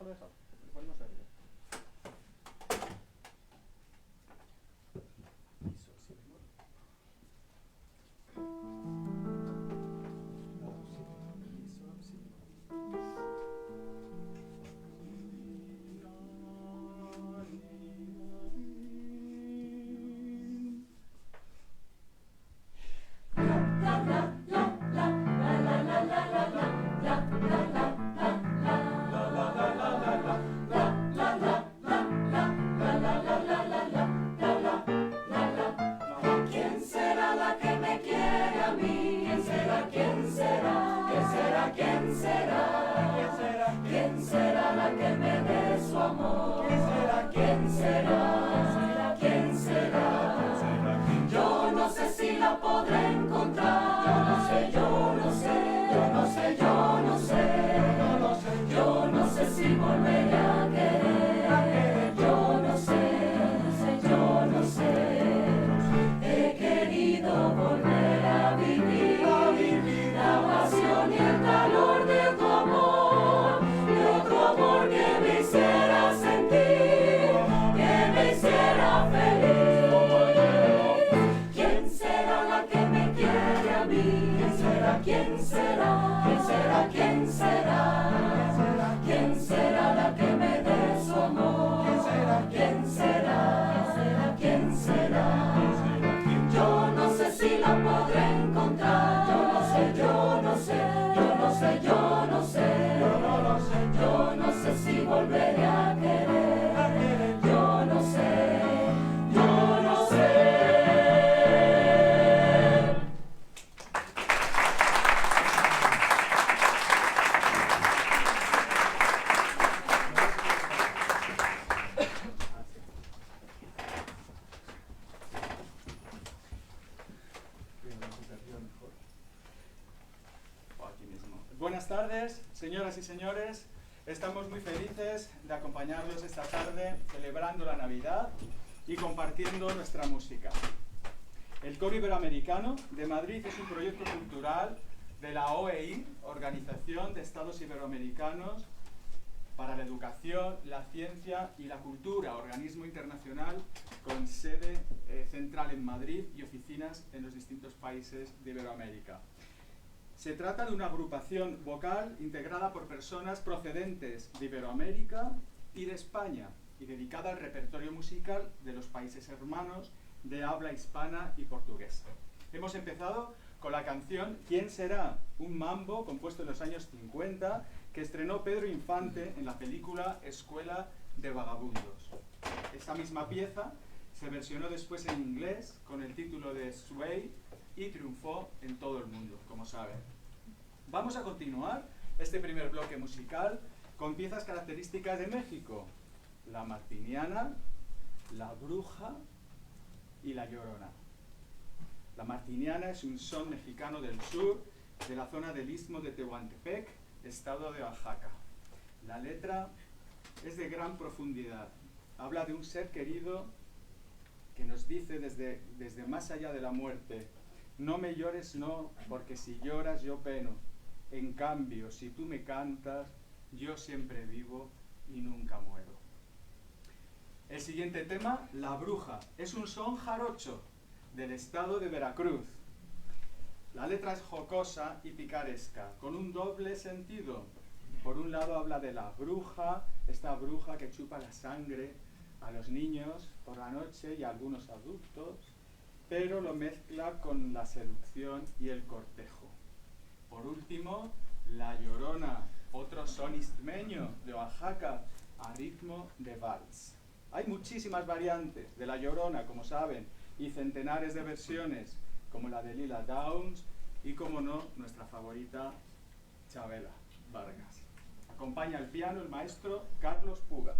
déjalo. Le ponemos arriba. Mi, sol, si bemol. La, do, si bemol, mi, sol, si bemol. Buenas tardes, señoras y señores. Estamos muy felices de acompañarlos esta tarde celebrando la Navidad y compartiendo nuestra música. El Coro Iberoamericano de Madrid es un proyecto cultural de la OEI, Organización de Estados Iberoamericanos para la Educación, la Ciencia y la Cultura, organismo internacional con sede central en Madrid y oficinas en los distintos países de Iberoamérica. Se trata de una agrupación vocal integrada por personas procedentes de Iberoamérica y de España y dedicada al repertorio musical de los países hermanos de habla hispana y portuguesa. Hemos empezado con la canción ¿Quién será?, un mambo compuesto en los años 50 que estrenó Pedro Infante en la película Escuela de Vagabundos. Esta misma pieza se versionó después en inglés con el título de Sway y triunfó en todo el mundo, como saben. Vamos a continuar este primer bloque musical con piezas características de México: la martiniana, la bruja y la llorona. La martiniana es un son mexicano del sur, de la zona del Istmo de Tehuantepec, estado de Oaxaca. La letra es de gran profundidad. Habla de un ser querido que nos dice desde más allá de la muerte: no me llores, no, porque si lloras yo peno. En cambio, si tú me cantas, yo siempre vivo y nunca muero. El siguiente tema, La Bruja, es un son jarocho del estado de Veracruz. La letra es jocosa y picaresca, con un doble sentido. Por un lado habla de la bruja, esta bruja que chupa la sangre a los niños por la noche y a algunos adultos, pero lo mezcla con la seducción y el cortejo. Por último, la llorona, otro son istmeño de Oaxaca, a ritmo de vals. Hay muchísimas variantes de la llorona, como saben, y centenares de versiones, como la de Lila Downs y, como no, nuestra favorita, Chabela Vargas. Acompaña al piano el maestro Carlos Puga.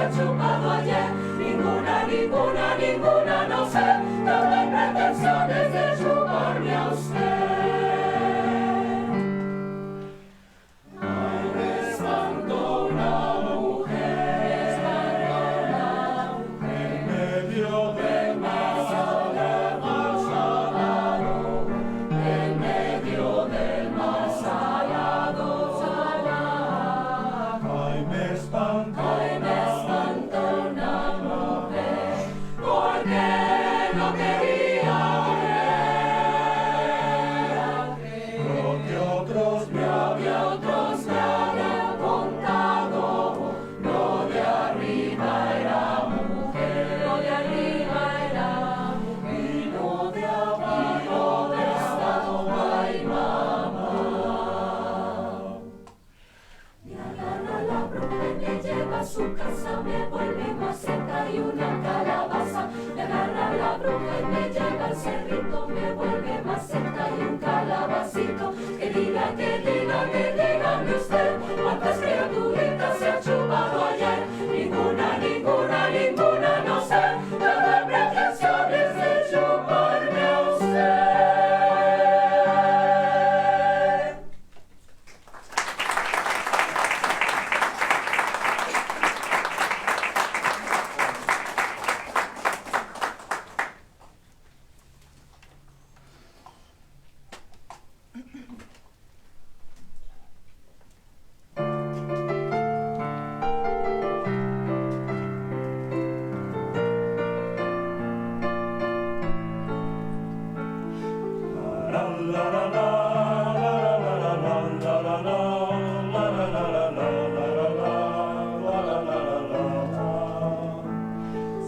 ha chupado ayer. Ninguna, ninguna, ninguna, no sé, no doy pretensiones de chuparme a usted. Ay, me espantó una mujer, en medio del mar salado, en medio del mar salado, salado. Ay, me espantó una mujer, porque no quería creer lo que otros me habían contado. Lo de arriba era mujer, lo de arriba era mujer, y lo de abajo estaba ay mamá. Me agarra la bruja y me lleva a su casa, me vuelve más cerca y una calabaza. Me agarra la bruja y me lleva al cerrito, me vuelve más cerca y un calabacito. Que dígame usted, ¿cuántas criaturitas se ha chupado ayer? Ninguna, ninguna, ninguna, no sé, no doy pretensiones de chuparme a usted.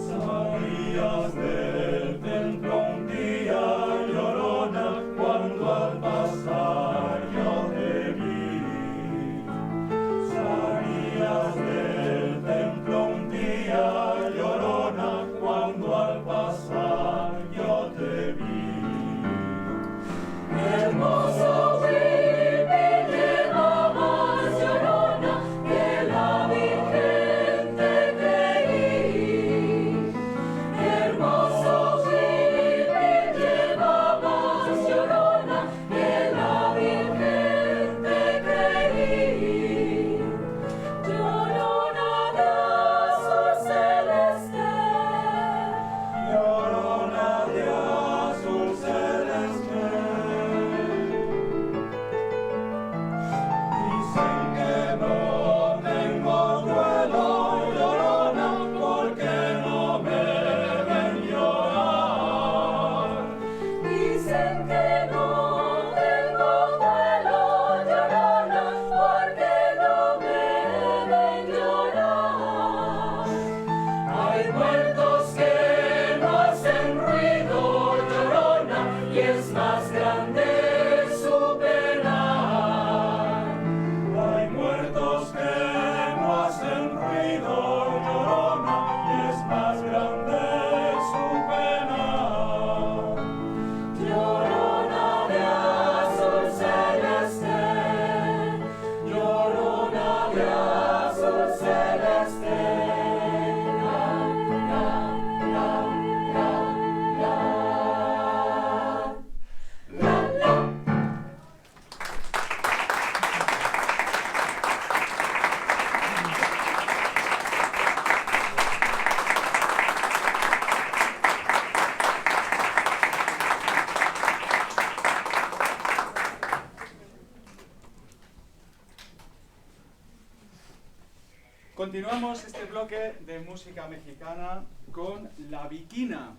Salías del templo un día, llorona, cuando al pasar yo te vi. Salías del templo un día, llorona, cuando al pasar yo te vi. Hermoso Whippy llevabas, llorona, que la Virgen te creí. Hermoso Whippy llevabas, llorona, que la Virgen te creí. Llorona de azul celeste, llorona de azul celeste. Dicen que no tengo duelo, llorona, porque no me ven llorar. Dicen que no tengo duelo, llorona, porque no me ven llorar. Hay muertos que no hacen ruido, llorona, y es más grande su pena. Hay muertos que no hacen ruido, llorona, y es más grande su pena. Llorona de azul celeste, llorona de azul celeste. Continuamos este bloque de música mexicana con La Viquina.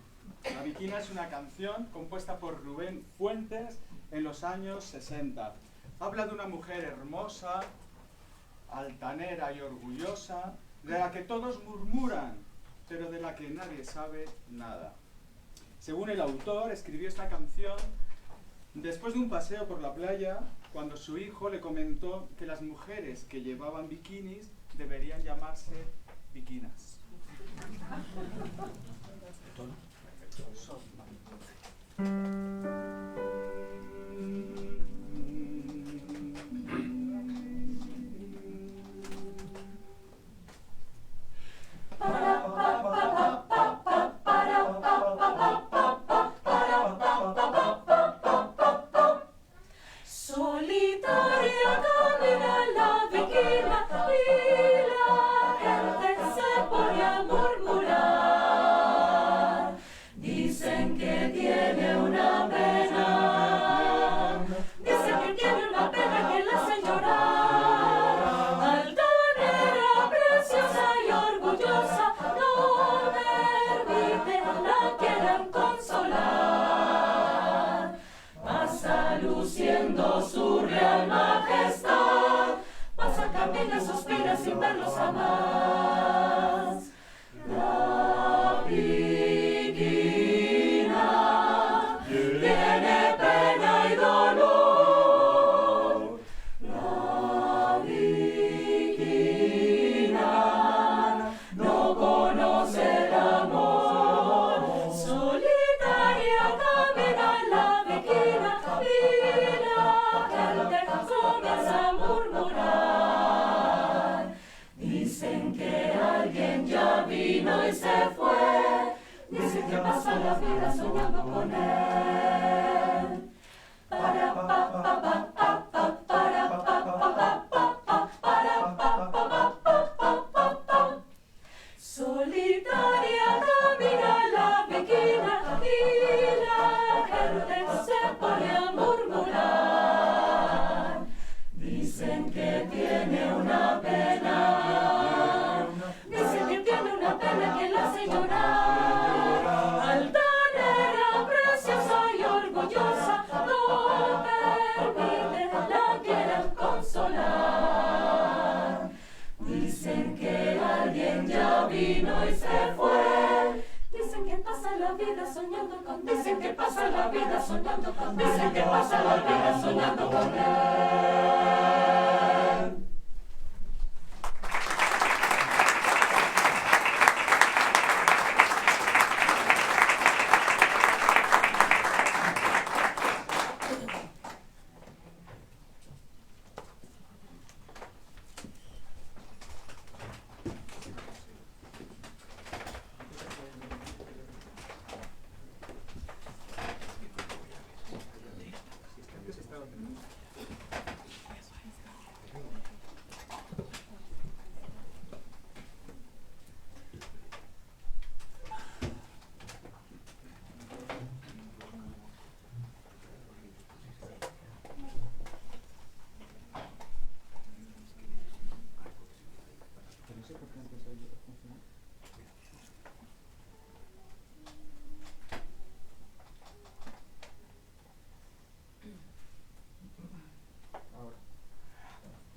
La Viquina es una canción compuesta por Rubén Fuentes en los años 60. Habla de una mujer hermosa, altanera y orgullosa, de la que todos murmuran, pero de la que nadie sabe nada. Según el autor, escribió esta canción después de un paseo por la playa, cuando su hijo le comentó que las mujeres que llevaban bikinis deberían llamarse viquinas. y se fue. Dice que pasa la vida soñando con él. Para pa pa pa pa pa para pa pa pa pa para pa pa pa pa. Solitaria camina la bequina y la gente se pone a murmurar. Dicen que tiene una pena. Dicen que tiene una pena que la hace llorar. Altanera, preciosa y orgullosa, no permite la quieran consolar. Dicen que alguien ya vino y se fue. Dicen que pasa la vida soñando con. Dicen que pasa la vida soñando con. Dicen que pasa la vida soñando con él.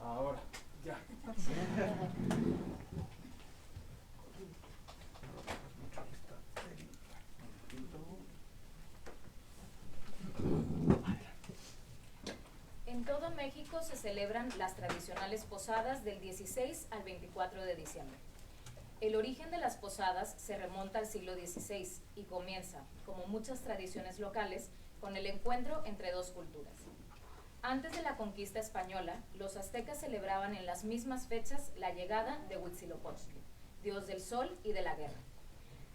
Ahora, ya. En todo México se celebran las tradicionales posadas del 16 al 24 de diciembre. El origen de las posadas se remonta al siglo XVI y comienza, como muchas tradiciones locales, con el encuentro entre dos culturas. Antes de la conquista española, los aztecas celebraban en las mismas fechas la llegada de Huitzilopochtli, dios del sol y de la guerra.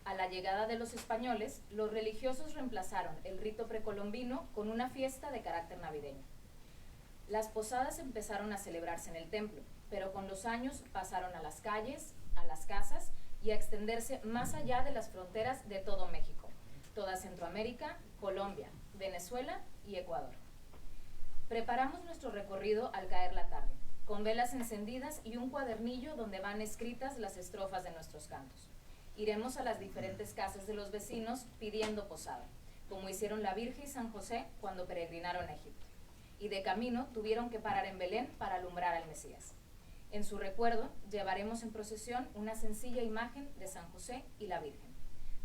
A la llegada de los españoles, los religiosos reemplazaron el rito precolombino con una fiesta de carácter navideño. Las posadas empezaron a celebrarse en el templo, pero con los años pasaron a las calles, a las casas y a extenderse más allá de las fronteras de todo México, toda Centroamérica, Colombia, Venezuela y Ecuador. Preparamos nuestro recorrido al caer la tarde, con velas encendidas y un cuadernillo donde van escritas las estrofas de nuestros cantos. Iremos a las diferentes casas de los vecinos pidiendo posada, como hicieron la Virgen y San José cuando peregrinaron a Egipto. Y de camino tuvieron que parar en Belén para alumbrar al Mesías. En su recuerdo, llevaremos en procesión una sencilla imagen de San José y la Virgen.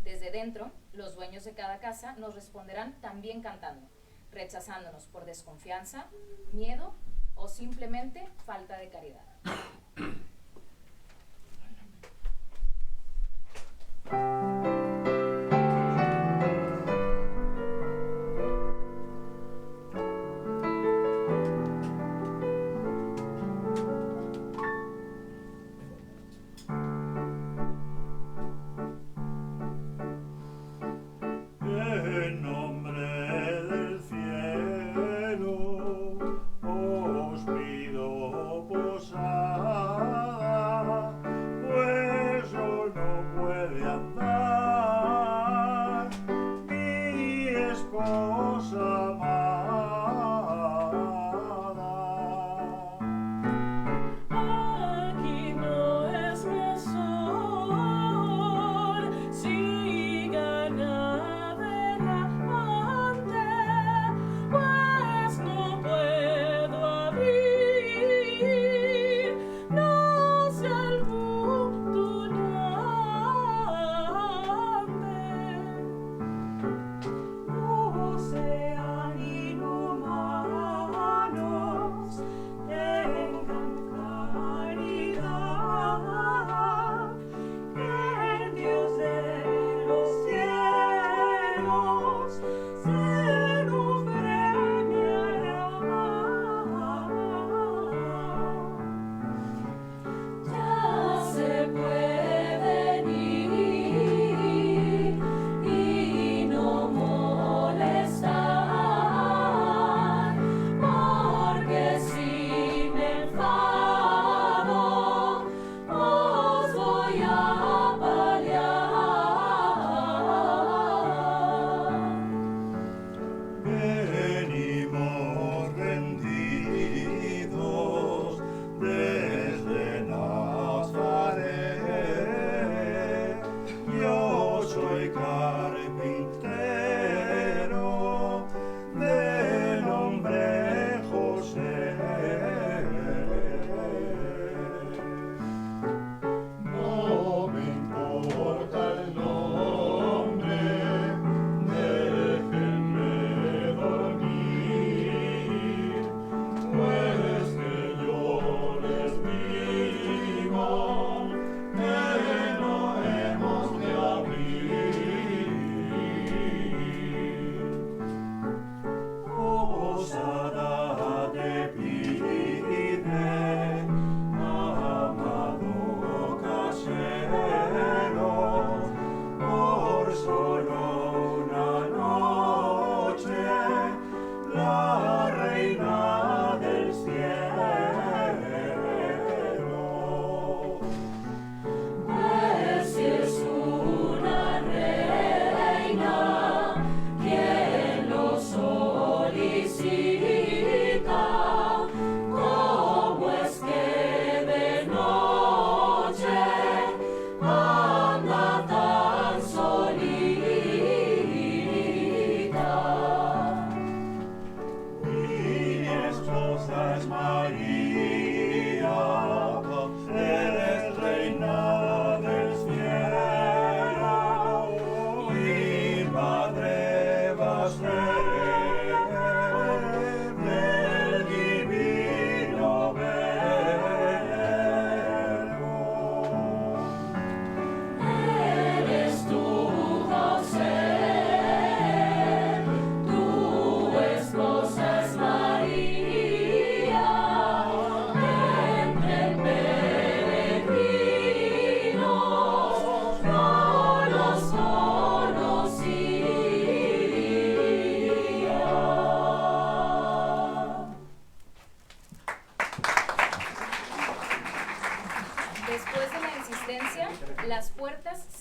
Desde dentro, los dueños de cada casa nos responderán también cantando, rechazándonos por desconfianza, miedo o simplemente falta de caridad.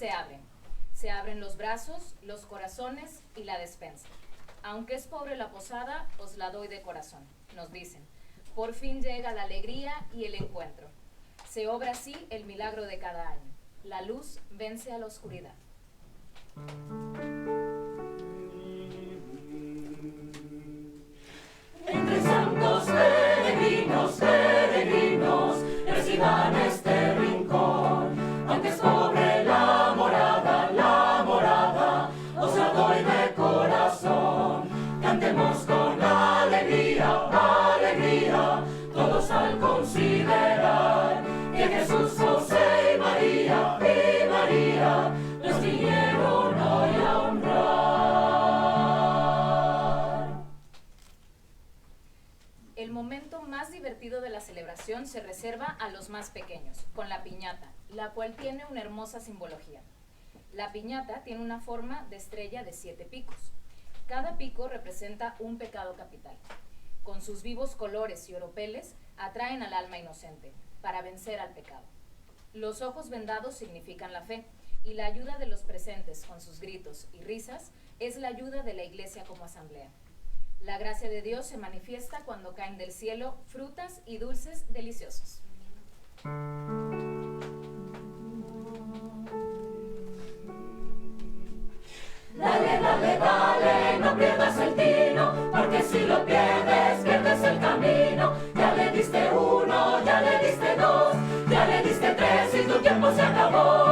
se abren. Se abren los brazos, los corazones y la despensa. Aunque es pobre la posada, os la doy de corazón, nos dicen. Por fin llega la alegría y el encuentro. Se obra así el milagro de cada año. La luz vence a la oscuridad. Entre santos peregrinos, peregrinos, reciban este rincón. Aunque es pobre la morada, os la doy de corazón. Cantemos con alegría, alegría, todos al considerar que Jesús, José y María nos vinieron hoy a honrar. El momento más divertido de la celebración se reserva a los más pequeños, con la piñata, la cual tiene una hermosa simbología. La piñata tiene una forma de estrella de 7 picos. Cada pico representa un pecado capital. Con sus vivos colores y oropeles atraen al alma inocente, para vencer al pecado. Los ojos vendados significan la fe, y la ayuda de los presentes con sus gritos y risas es la ayuda de la Iglesia como asamblea. La gracia de Dios se manifiesta cuando caen del cielo frutas y dulces deliciosos. Dale, dale, dale, no pierdas el tino, porque si lo pierdes, pierdes el camino. Ya le diste 1, ya le diste 2, ya le diste 3 y tu tiempo se acabó.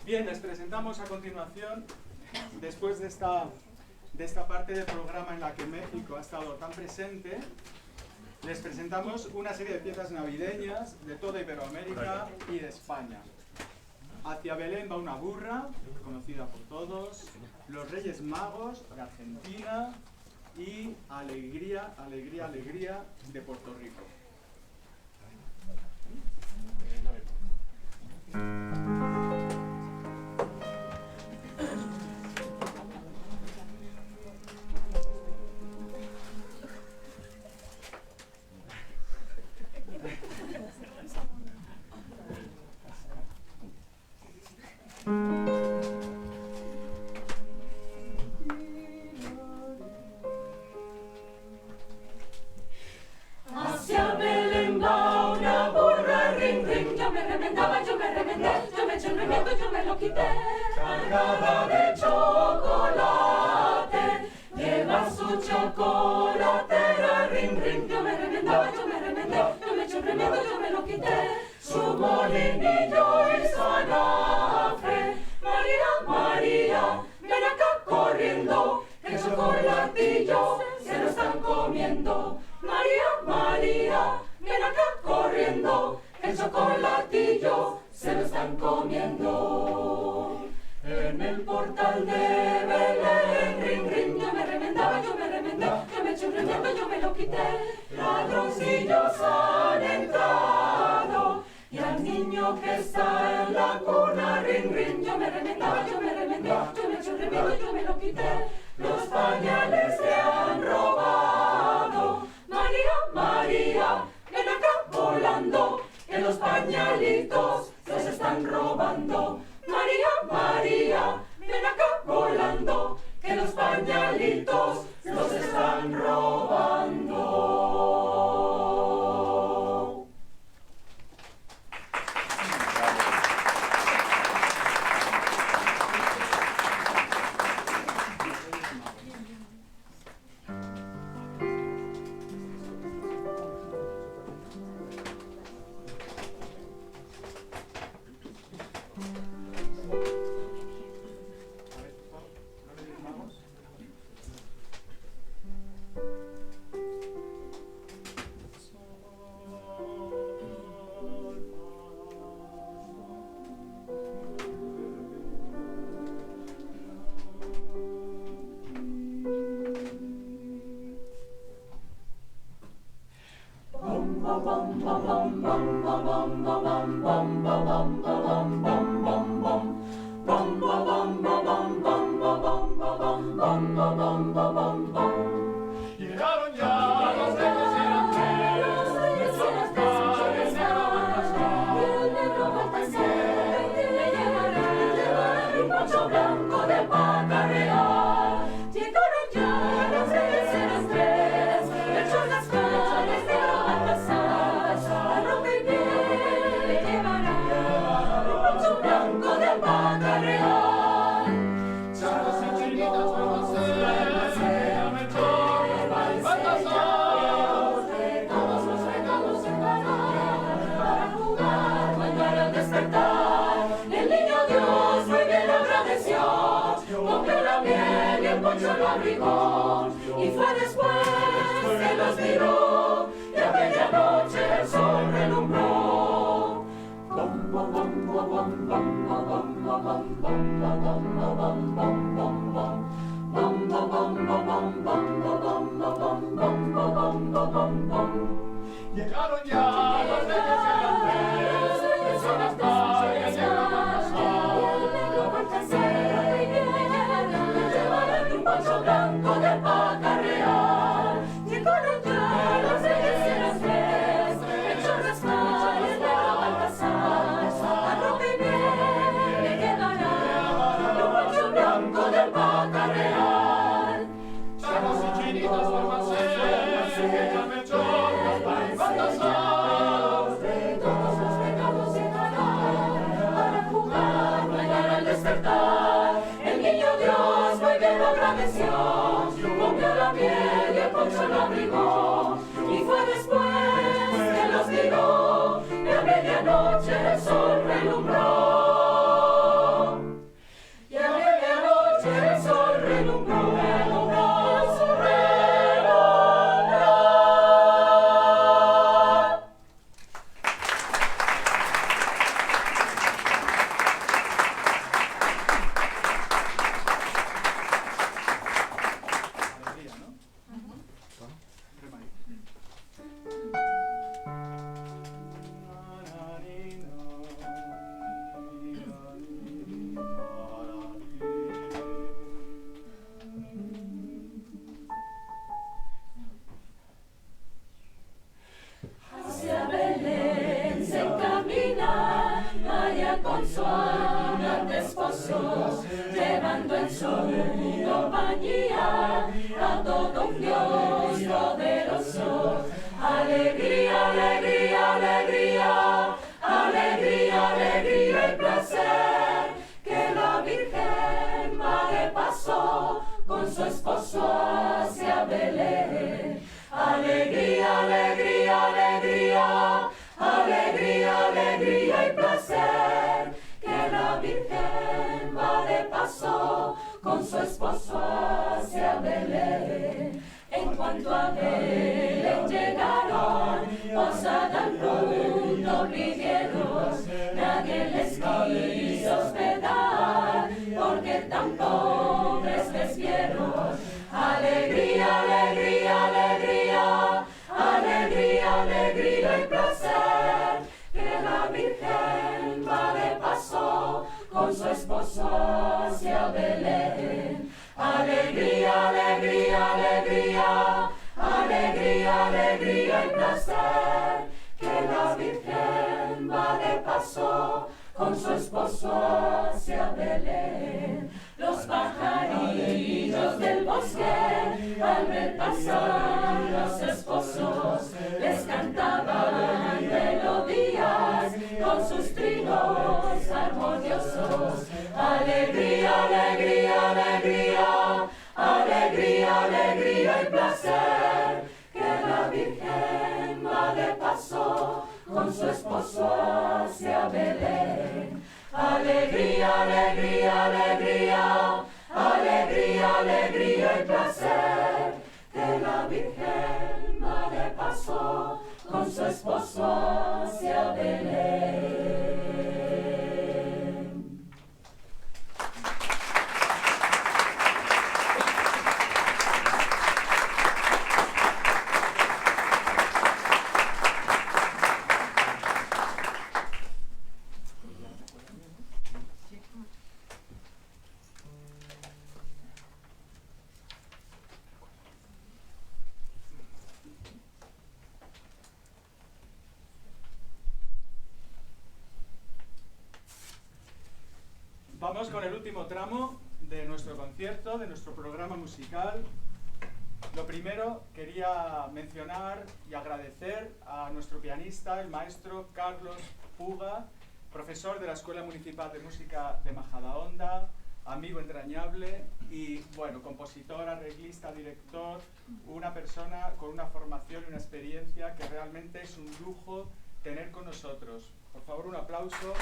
Bien, les presentamos a continuación, después de esta parte del programa en la que México ha estado tan presente, les presentamos una serie de piezas navideñas de toda Iberoamérica y de España. Hacia Belén va una burra, conocida por todos, Los Reyes Magos de Argentina y Alegría, Alegría, Alegría de Puerto Rico. Hacia Belén va una burra, ring, ring. Yo me remendaba, yo me remendé, yo me eché un remiendo, yo me lo quité. Cargada de chocolate, lleva su chocolatera, ring, ring. Yo me remendaba, yo me remendé, yo me eché un remiendo, yo me lo quité. Su molinillo y su anafre. María, María, ven acá corriendo, el chocolatillo se lo están comiendo. María, María, ven acá corriendo, el chocolatillo se lo están comiendo. En el portal de Belén, ring, ring, yo me remendaba, yo me remendé, yo me eché un remiendo, yo me lo quité. Ladroncillos han entrado y al niño que está en la cuna, ring, ring, yo me remendaba, yo me remendé, yo me eché un remiendo, yo me lo quité. Los pañales se han robado. María, María, ven acá volando, que los pañalitos se están robando. María, Llegaron ya los reyes y eran tres, son las calles de Baltasar. Y el negro Baltasar llevará un poncho blanco de paca real. Llegaron ya los reyes y eran tres, hechos las calles de Baltasar. A ropa y piel le llevará un poncho blanco de paca real. Charros y chinitas van a ser, a Melchor, Baltasar. Todos los regalos se darán para jugar mañana al despertar. El niño Dios muy bien agradeció, comió la miel y el poncho lo abrigó. Y fue después que los miró y a medianoche el sol relumbró. Bom, bom, bom, bom, bom, bom, bom, bom, bom, bom, bom, bom, bom, bom, bom, bom. Bom, bom, bom, bom, bom, bom, bom, bom, bom, bom, bom, bom, bom. Llegaron ya los reyes y eran tres, son las calles de Baltasar. Llevarán un poncho blanco de paca real. Llegaron ya los reyes y eran tres, hechos las calles de Baltasar. A ropa y miel le llevarán un poncho blanco de paca real. Charros y chinitas van a ser, a Melchor, Baltasar. Todos los regalos se darán para jugar mañana al despertar. El niño Dios muy bien lo agradeció, comió la miel y el poncho lo abrigó. Y fue después que los miró y a medianoche el sol relumbró. Y a medianoche el sol relumbró, el sol relumbró. Alegría, ¿no? Rema ahí. Hacia Belén se encamina María con su amante esposo, llevando en su compañía a todo un Dios poderoso. Alegría, alegría, alegría, alegría, alegría y placer, que la Virgen va de paso con su esposo hacia Belén. Alegría, alegría, alegría, alegría, alegría y placer, que la Virgen va de paso con su esposo hacia Belén. En cuanto a Belén llegaron, posada al punto pidieron, nadie les quiso hospedar, porque tan pobres les vieron. Alegría, alegría, alegría, alegría, alegría y placer, que la Virgen va de paso con su esposo hacia Belén. Alegría, alegría, alegría, alegría, alegría y placer, que la Virgen va de paso con su esposo hacia Belén. Los pajarillos del bosque al ver pasar los esposos les cantaban melodías con sus trinos armoniosos. Alegría, alegría, alegría, alegría, alegría y placer, que la Virgen va de paso con su esposo hacia Belén. Alegría, alegría, alegría, alegría, alegría y placer, que la Virgen va de paso con su esposo hacia Belén. Vamos con el último tramo de nuestro concierto, de nuestro programa musical. Lo primero, quería mencionar y agradecer a nuestro pianista, el maestro Carlos Puga, profesor de la Escuela Municipal de Música de Majadahonda, amigo entrañable y, bueno, compositor, arreglista, director, una persona con una formación y una experiencia que realmente es un lujo tener con nosotros. Por favor, un aplauso.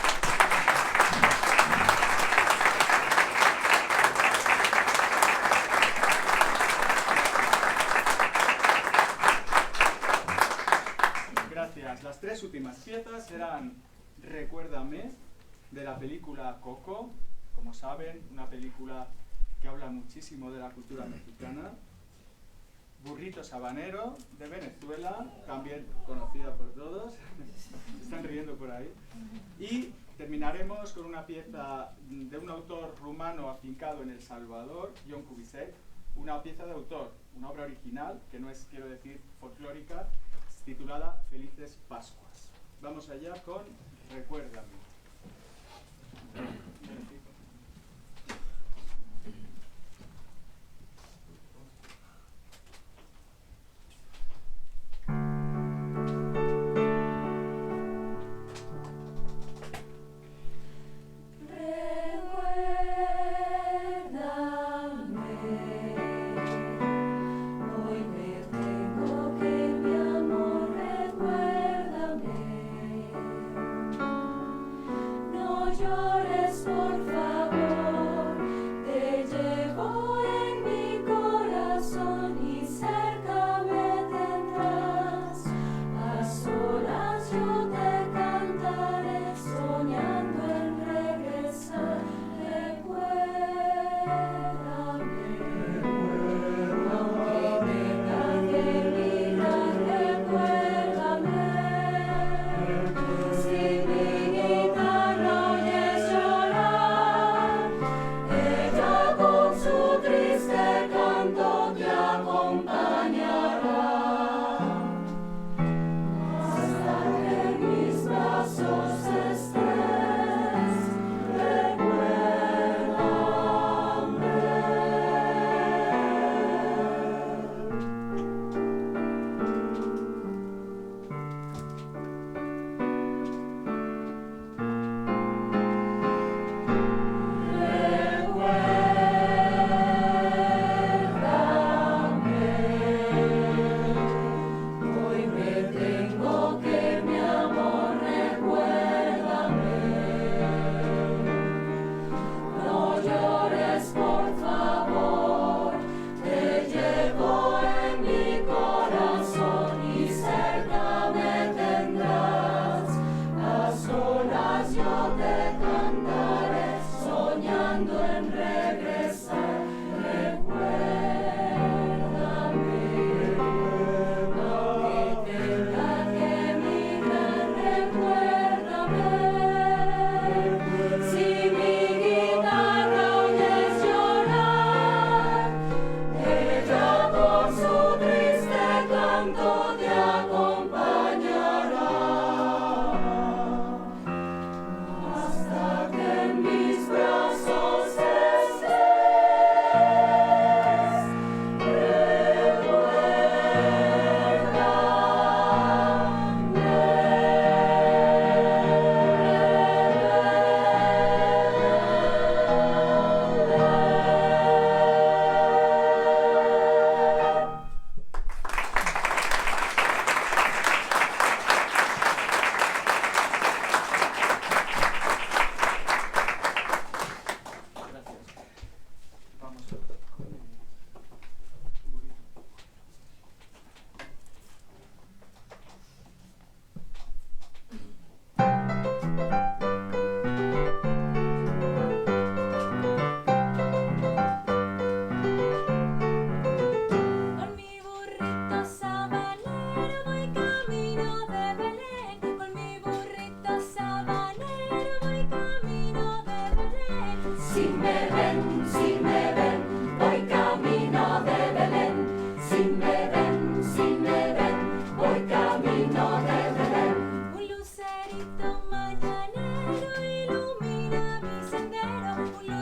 Gracias. Las tres últimas piezas eran Recuérdame, de la película Coco, como saben, una película que habla muchísimo de la cultura mexicana. Burrito Sabanero, de Venezuela, también conocida por todos, están riendo por ahí. Y terminaremos con una pieza de un autor rumano afincado en El Salvador, Jon Kubisek, una pieza de autor, una obra original, que no es, quiero decir, folclórica, titulada Felices Pascuas. Vamos allá con Recuérdame. Un lucerito mañanero ilumina mi sendero.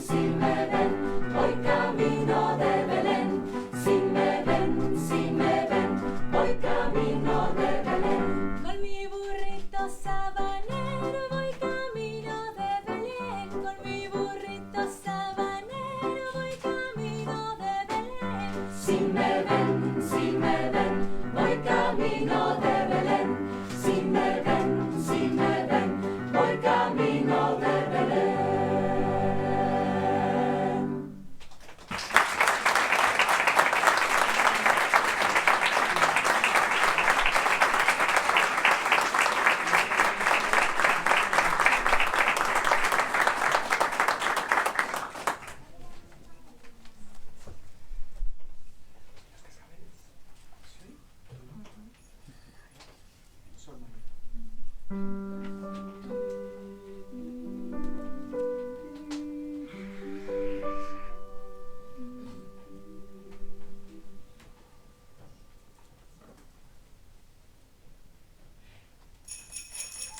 si me ven, voy camino de Belén. Si me ven, voy camino de Belén. Con mi burrito sabanero voy camino de Belén. Con mi burrito sabanero voy camino de Belén. Si me ven, voy camino de Belén. Si me ven, voy camino de Belén.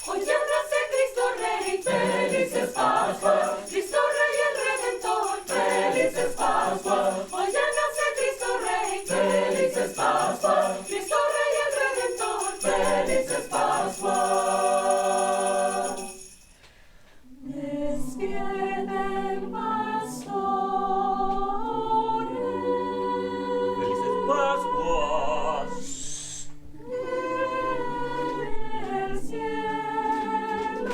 Hoy ya nace Cristo Rey, felices Pascuas, Cristo Rey el Redentor, felices Pascuas. Hoy ya nace Cristo Rey, felices Pascuas, Cristo Rey el Redentor, felices Pascuas. Despierten pastores, Felices Pascuas. el cielo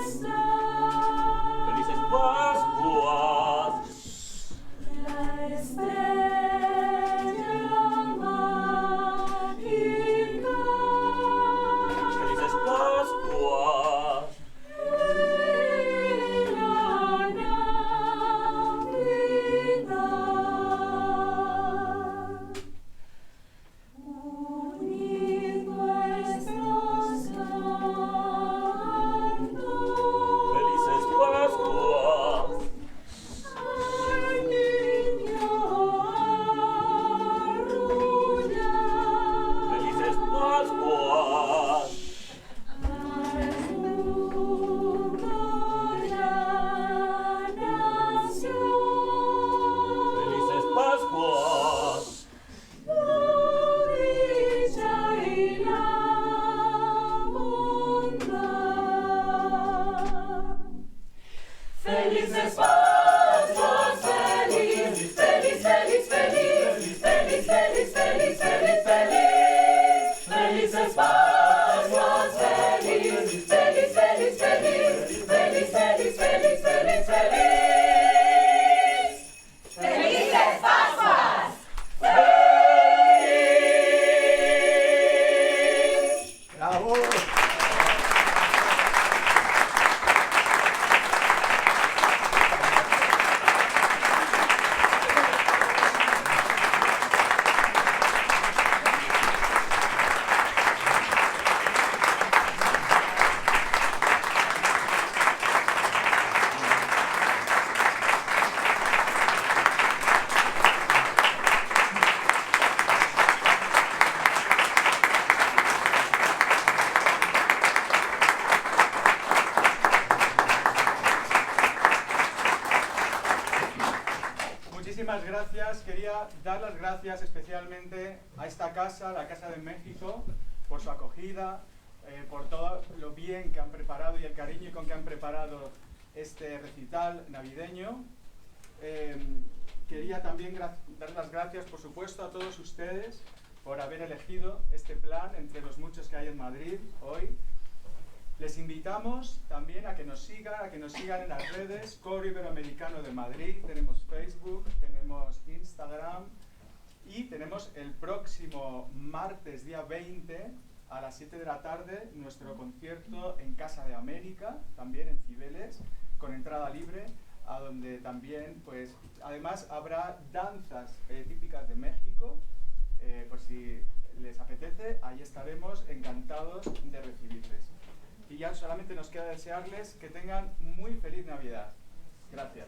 está. Felices Pascuas. La estrella mágica. Felices Pascuas. Y la Navidad. Unid vuestros cantos Felices Pascuas. al niño arrullar. Felices Pascuas. Al mundo ya nació. Felices Pascuas. La dicha y la bondad. Felices Pascuas, feliz, feliz, feliz, feliz, feliz, feliz, feliz, feliz, feliz. Felices Pascuas, feliz, feliz, feliz, feliz, feliz, feliz, feliz, feliz, feliz. ¡Felices Pascuas! ¡Bravo! Muchísimas gracias. Quería dar las gracias especialmente a esta casa, la Casa de México, por su acogida, por todo lo bien que han preparado y el cariño con que han preparado este recital navideño. Quería también dar las gracias, por supuesto, a todos ustedes por haber elegido este plan entre los muchos que hay en Madrid hoy. Les invitamos también a que nos sigan en las redes, Coro Iberoamericano de Madrid. Tenemos Facebook, tenemos Instagram y tenemos el próximo martes, día 20, a las 7 de la tarde, nuestro concierto en Casa de América, también en Cibeles, con entrada libre, a donde también, pues, además habrá danzas típicas de México, por si les apetece, ahí estaremos encantados de recibirles. Y ya solamente nos queda desearles que tengan muy feliz Navidad. Gracias.